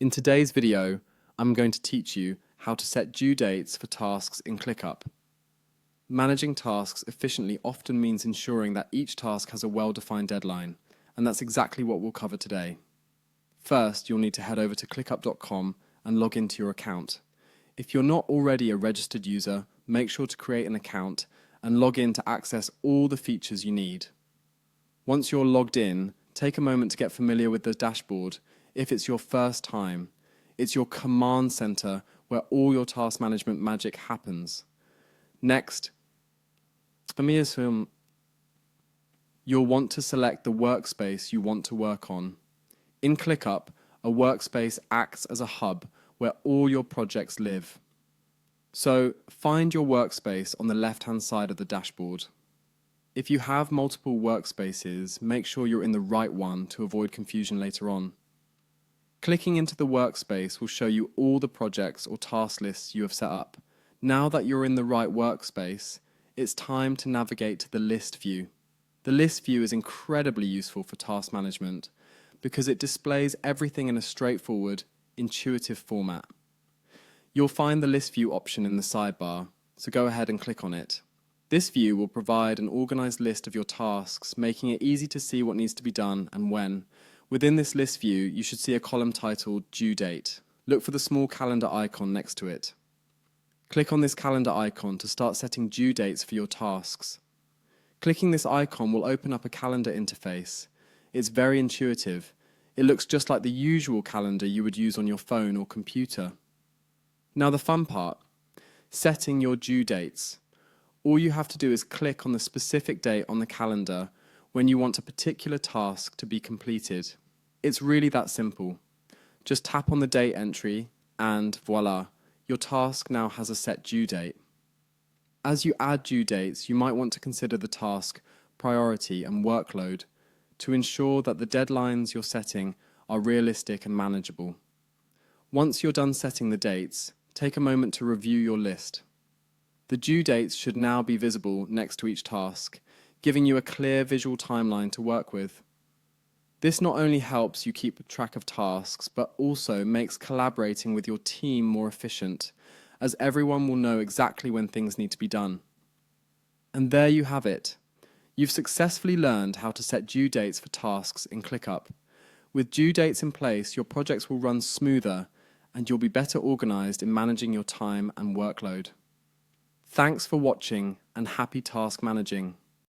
In today's video, I'm going to teach you how to set due dates for tasks in ClickUp. Managing tasks efficiently often means ensuring that each task has a well-defined deadline, and that's exactly what we'll cover today. First, you'll need to head over to clickup.com and log into your account. If you're not already a registered user, make sure to create an account and log in to access all the features you need. Once you're logged in, take a moment to get familiar with the dashboard. If it's your first time, it's your command center where all your task management magic happens. Next, you'll want to select the workspace you want to work on. In ClickUp, a workspace acts as a hub where all your projects live. So find your workspace on the left-hand side of the dashboard. If you have multiple workspaces, make sure you're in the right one to avoid confusion later on. Clicking into the workspace will show you all the projects or task lists you have set up. Now that you're in the right workspace, it's time to navigate to the list view. The list view is incredibly useful for task management because it displays everything in a straightforward, intuitive format. You'll find the list view option in the sidebar, so go ahead and click on it. This view will provide an organized list of your tasks, making it easy to see what needs to be done and when. Within this list view, you should see a column titled Due Date. Look for the small calendar icon next to it. Click on this calendar icon to start setting due dates for your tasks. Clicking this icon will open up a calendar interface. It's very intuitive. It looks just like the usual calendar you would use on your phone or computer. Now the fun part, setting your due dates. All you have to do is click on the specific date on the calendar when you want a particular task to be completed. It's really that simple. Just tap on the date entry and voila, your task now has a set due date. As you add due dates, you might want to consider the task priority and workload to ensure that the deadlines you're setting are realistic and manageable. Once you're done setting the dates, take a moment to review your list. The due dates should now be visible next to each task, giving you a clear visual timeline to work with. This not only helps you keep track of tasks, but also makes collaborating with your team more efficient, as everyone will know exactly when things need to be done. And there you have it. You've successfully learned how to set due dates for tasks in ClickUp. With due dates in place, your projects will run smoother, and you'll be better organized in managing your time and workload. Thanks for watching, and happy task managing.